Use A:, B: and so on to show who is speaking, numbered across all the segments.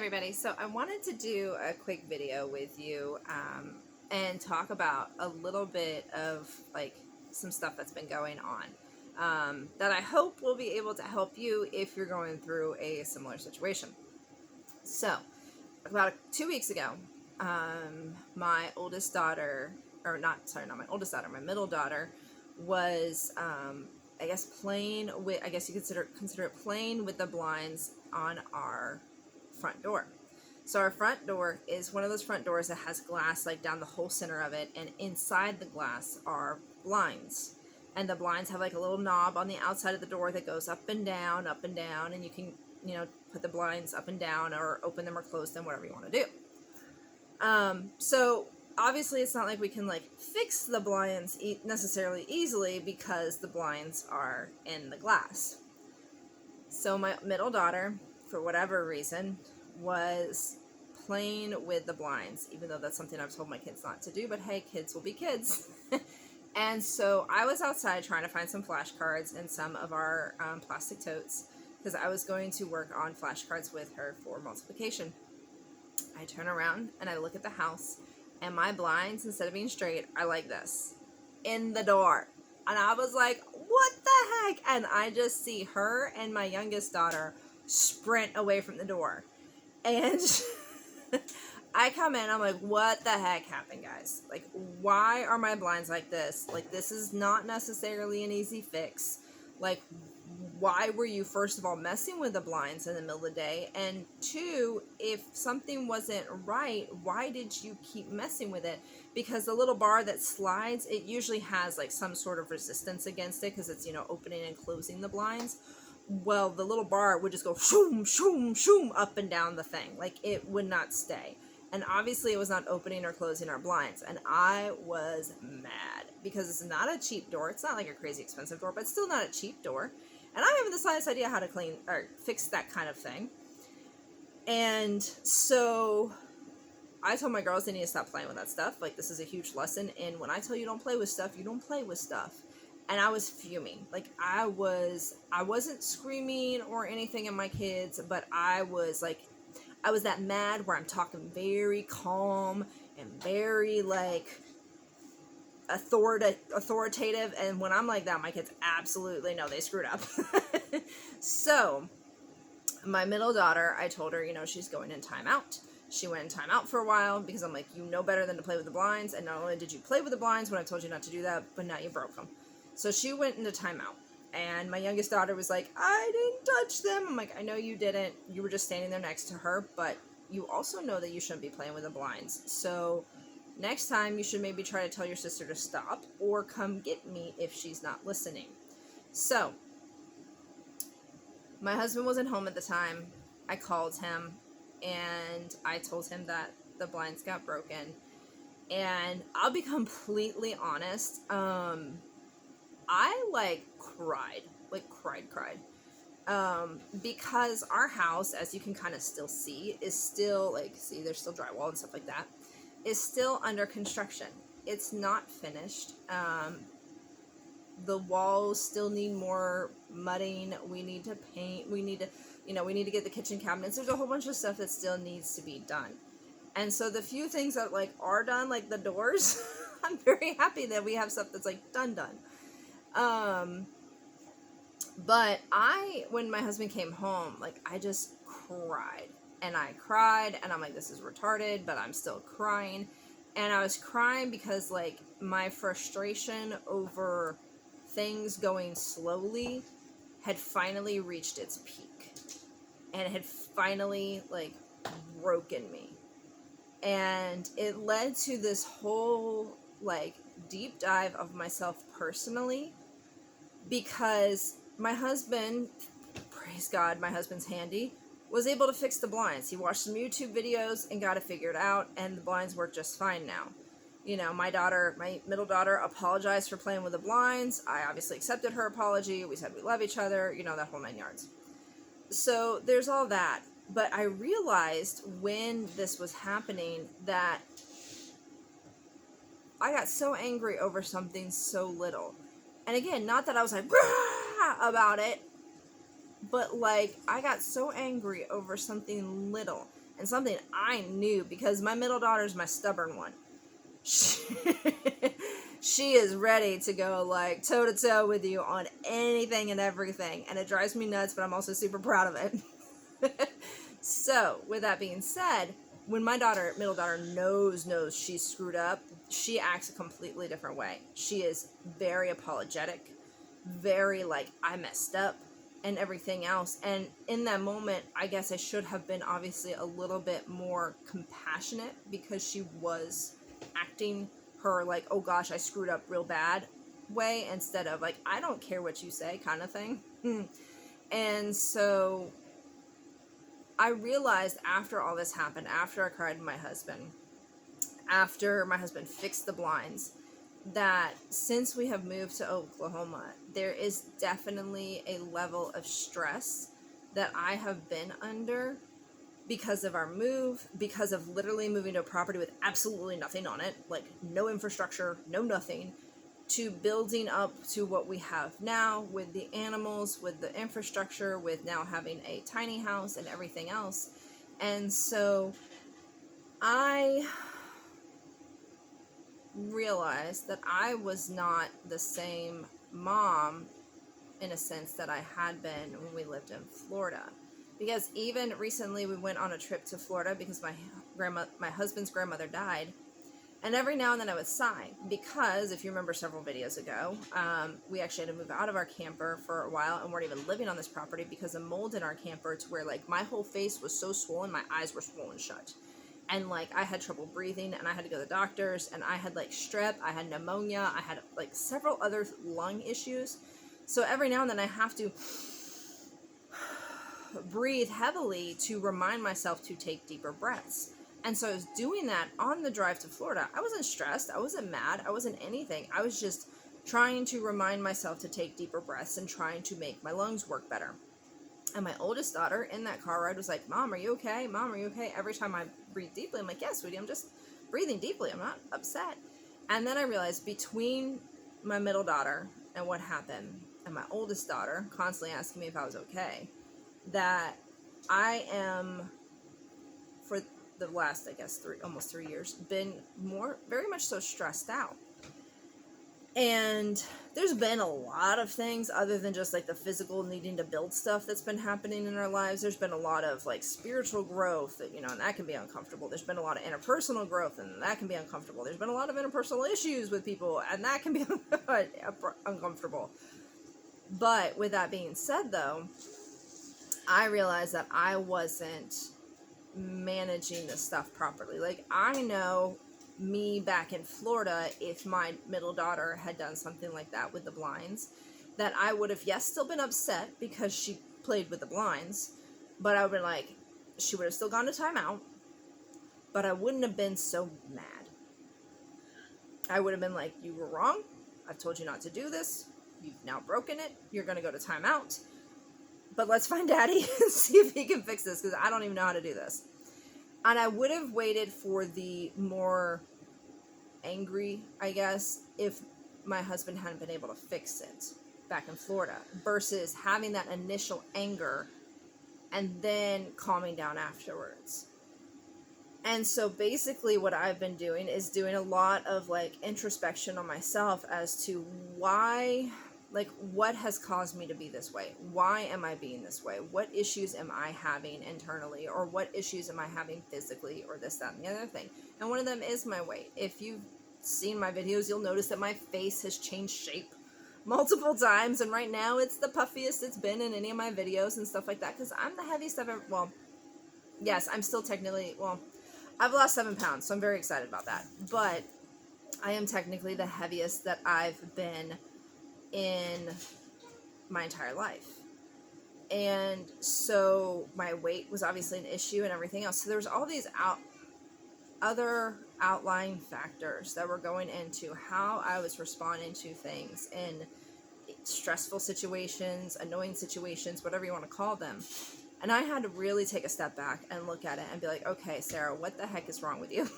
A: everybody. So I wanted to do a quick video with you and talk about a little bit of like some stuff that's been going on that I hope will be able to help you if you're going through a similar situation. So about 2 weeks ago, my oldest daughter, or not my oldest daughter, my middle daughter was I guess playing with, I guess you consider it playing with the blinds on our front door. So our front door is one of those front doors that has glass like down the whole center of it, and inside the glass are blinds. And the blinds have like a little knob on the outside of the door that goes up and down, and you can, put the blinds up and down or open them or close them, whatever you want to do. So obviously it's not like we can like fix the blinds necessarily easily because the blinds are in the glass. So my middle daughter, for whatever reason, was playing with the blinds, even though that's something I've told my kids not to do, but hey, kids will be kids. And so I was outside trying to find some flashcards and some of our plastic totes because I was going to work on flashcards with her for multiplication. I turn around and I look at the house, and my blinds, instead of being straight, are like this in the door. And I was like, what the heck? And I just see her and my youngest daughter sprint away from the door. And I come in, I'm like, what the heck happened, guys? Like, why are my blinds like this? Like, this is not necessarily an easy fix. Like, why were you, first of all, messing with the blinds in the middle of the day? And two, if something wasn't right, why did you keep messing with it? Because the little bar that slides, it usually has like some sort of resistance against it because it's, opening and closing the blinds. Well, the little bar would just go shoom, shoom, shoom up and down the thing. Like, it would not stay. And obviously it was not opening or closing our blinds. And I was mad because it's not a cheap door. It's not like a crazy expensive door, but it's still not a cheap door. And I haven't the slightest idea how to clean or fix that kind of thing. And so I told my girls they need to stop playing with that stuff. Like, this is a huge lesson. And when I tell you don't play with stuff, you don't play with stuff. And I was fuming. Like, I wasn't screaming or anything at my kids, but I was that mad where I'm talking very calm and very like authoritative, and when I'm like that, my kids absolutely know they screwed up. So my middle daughter, I told her, she's going in timeout. She went in timeout for a while because I'm like, you know better than to play with the blinds, and not only did you play with the blinds when I told you not to do that, but now you broke them. So she went into timeout, and my youngest daughter was like, I didn't touch them. I'm like, I know you didn't, you were just standing there next to her, but you also know that you shouldn't be playing with the blinds. So next time you should maybe try to tell your sister to stop or come get me if she's not listening. So my husband wasn't home at the time. I called him and I told him that the blinds got broken. And I'll be completely honest, I cried. Because our house, as you can kind of still see, is still there's still drywall and stuff like that, is still under construction. It's not finished. The walls still need more mudding. We need to paint. We need to get the kitchen cabinets. There's a whole bunch of stuff that still needs to be done. And so the few things that are done, like the doors, I'm very happy that we have stuff that's done. But when my husband came home, I just cried. And I cried, and I'm like, this is retarded, but I'm still crying. And I was crying because, my frustration over things going slowly had finally reached its peak. And it had finally, broken me. And it led to this whole, deep dive of myself personally. Because my husband, praise God, my husband's handy, was able to fix the blinds. He watched some YouTube videos and got it figured out, and the blinds work just fine now. My middle daughter apologized for playing with the blinds. I obviously accepted her apology. We said we love each other, that whole 9 yards. So there's all that. But I realized when this was happening that I got so angry over something so little. And again, not that I was about it, but I got so angry over something little And something I knew, because my middle daughter's my stubborn one. She is ready to go like toe to toe with you on anything and everything. And it drives me nuts, but I'm also super proud of it. So, with that being said, when my middle daughter knows she's screwed up, she acts a completely different way. She is very apologetic, very like, I messed up and everything else. And in that moment, I guess I should have been obviously a little bit more compassionate, because she was acting her like, oh gosh, I screwed up real bad way, instead of like, I don't care what you say kind of thing. And so I realized after all this happened, after I cried to my husband, after my husband fixed the blinds, that since we have moved to Oklahoma, there is definitely a level of stress that I have been under because of our move, because of literally moving to a property with absolutely nothing on it, like no infrastructure, no nothing, to building up to what we have now with the animals, with the infrastructure, with now having a tiny house and everything else. And so I realized that I was not the same mom in a sense that I had been when we lived in Florida. Because even recently we went on a trip to Florida because my husband's grandmother died. And every now and then I would sigh, because if you remember several videos ago, we actually had to move out of our camper for a while and weren't even living on this property because of mold in our camper, to where like my whole face was so swollen, my eyes were swollen shut. And like I had trouble breathing, and I had to go to the doctors, and I had like strep, I had pneumonia, I had like several other lung issues. So every now and then I have to breathe heavily to remind myself to take deeper breaths. And so I was doing that on the drive to Florida. I wasn't stressed. I wasn't mad. I wasn't anything. I was just trying to remind myself to take deeper breaths and trying to make my lungs work better. And my oldest daughter in that car ride was like, Mom, are you okay? Mom, are you okay? Every time I breathe deeply, I'm like, yes, sweetie, I'm just breathing deeply. I'm not upset. And then I realized, between my middle daughter and what happened, and my oldest daughter constantly asking me if I was okay, that I am, for the last, I guess, almost 3 years, been very much so stressed out. And there's been a lot of things other than just like the physical needing to build stuff that's been happening in our lives. There's been a lot of like spiritual growth that, and that can be uncomfortable. There's been a lot of interpersonal growth, and that can be uncomfortable. There's been a lot of interpersonal issues with people, and that can be uncomfortable. But with that being said, though, I realized that I wasn't managing this stuff properly. Like, I know me back in Florida, if my middle daughter had done something like that with the blinds, that I would have, yes, still been upset because she played with the blinds, but I would have been like, she would have still gone to timeout, but I wouldn't have been so mad. I would have been like, you were wrong. I've told you not to do this. You've now broken it. You're going to go to timeout. But let's find Daddy and see if he can fix this, because I don't even know how to do this. And I would have waited for the more angry, I guess, if my husband hadn't been able to fix it back in Florida, versus having that initial anger and then calming down afterwards. And so basically what I've been doing is doing a lot of like introspection on myself as to why, like, what has caused me to be this way? Why am I being this way? What issues am I having internally? Or what issues am I having physically? Or this, that, and the other thing. And one of them is my weight. If you've seen my videos, you'll notice that my face has changed shape multiple times. And right now it's the puffiest it's been in any of my videos and stuff like that. Because I'm the heaviest I've ever... Well, yes, I'm still technically... Well, I've lost 7 pounds, so I'm very excited about that. But I am technically the heaviest that I've been in my entire life. And so my weight was obviously an issue and everything else. So there was all these other outlying factors that were going into how I was responding to things in stressful situations, annoying situations, whatever you want to call them. And I had to really take a step back and look at it and be like, okay, Sarah, what the heck is wrong with you?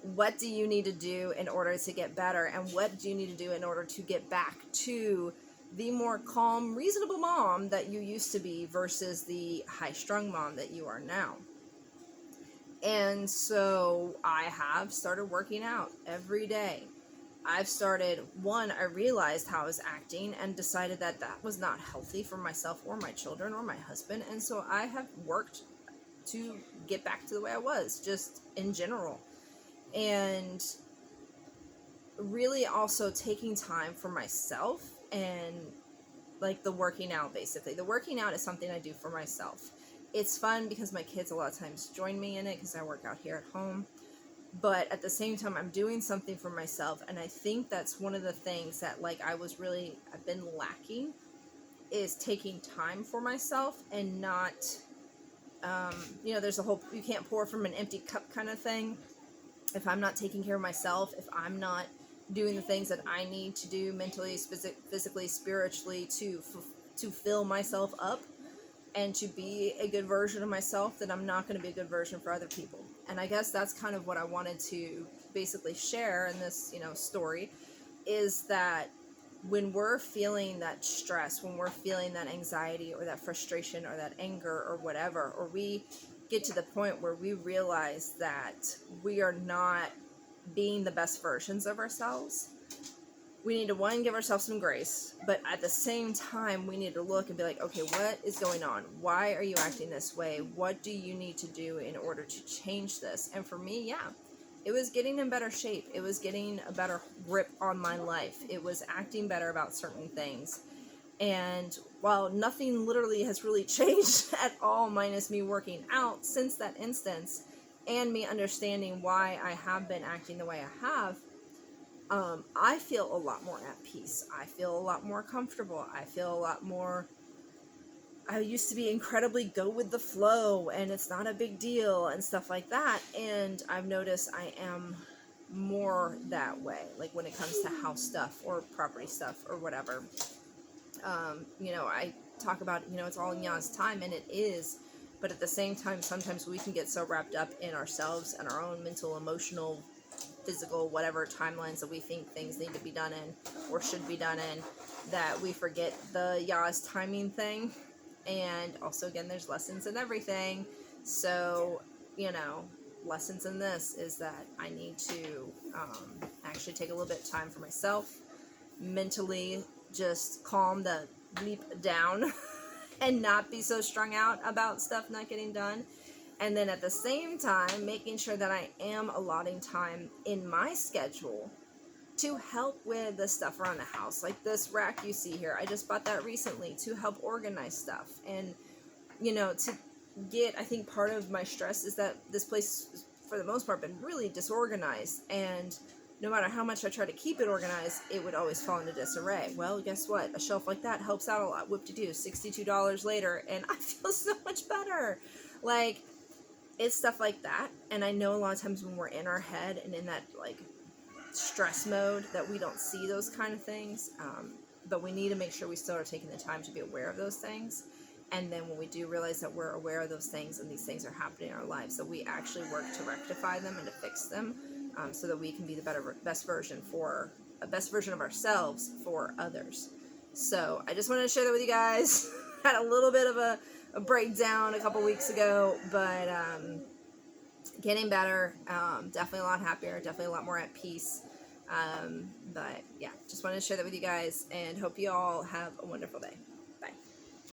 A: What do you need to do in order to get better? And what do you need to do in order to get back to the more calm, reasonable mom that you used to be versus the high-strung mom that you are now? And so I have started working out every day. I've started, one, I realized how I was acting and decided that that was not healthy for myself or my children or my husband. And so I have worked to get back to the way I was, just in general. And really also taking time for myself and like the working out, basically. The working out is something I do for myself. It's fun because my kids a lot of times join me in it because I work out here at home. But at the same time, I'm doing something for myself. And I think that's one of the things that like I've been lacking, is taking time for myself and not, there's a whole, you can't pour from an empty cup kind of thing. If I'm not taking care of myself, if I'm not doing the things that I need to do mentally, physically, spiritually to fill myself up and to be a good version of myself, then I'm not going to be a good version for other people. And I guess that's kind of what I wanted to basically share in this, story, is that when we're feeling that stress, when we're feeling that anxiety or that frustration or that anger or whatever, or we get to the point where we realize that we are not being the best versions of ourselves, we need to, one, give ourselves some grace, but at the same time, we need to look and be like, okay, what is going on? Why are you acting this way? What do you need to do in order to change this? And for me, yeah, it was getting in better shape. It was getting a better grip on my life. It was acting better about certain things. And while nothing literally has really changed at all, minus me working out since that instance, and me understanding why I have been acting the way I have, I feel a lot more at peace. I feel a lot more comfortable. I feel a lot more, I used to be incredibly go with the flow and it's not a big deal and stuff like that. And I've noticed I am more that way, like when it comes to house stuff or property stuff or whatever. I talk about, it's all in Yah's time, and it is. But at the same time, sometimes we can get so wrapped up in ourselves and our own mental, emotional, physical, whatever timelines that we think things need to be done in or should be done in, that we forget the Yah's timing thing. And also, again, there's lessons in everything. So, lessons in this is that I need to actually take a little bit of time for myself, mentally just calm the bleep down and not be so strung out about stuff not getting done. And then at the same time, making sure that I am allotting time in my schedule to help with the stuff around the house. Like this rack you see here, I just bought that recently to help organize stuff. And, to get, I think part of my stress is that this place, for the most part, been really disorganized. And no matter how much I try to keep it organized, it would always fall into disarray. Well, guess what? A shelf like that helps out a lot. Whoop-de-doo, $62 later, and I feel so much better. Like, it's stuff like that. And I know a lot of times when we're in our head and in that, like, stress mode, that we don't see those kind of things. But we need to make sure we still are taking the time to be aware of those things. And then when we do realize that we're aware of those things and these things are happening in our lives, that we actually work to rectify them and to fix them, so that we can be the best version of ourselves for others. So I just wanted to share that with you guys. Had a little bit of a breakdown a couple weeks ago, but getting better, definitely a lot happier, definitely a lot more at peace. But yeah, just wanted to share that with you guys, and hope you all have a wonderful day.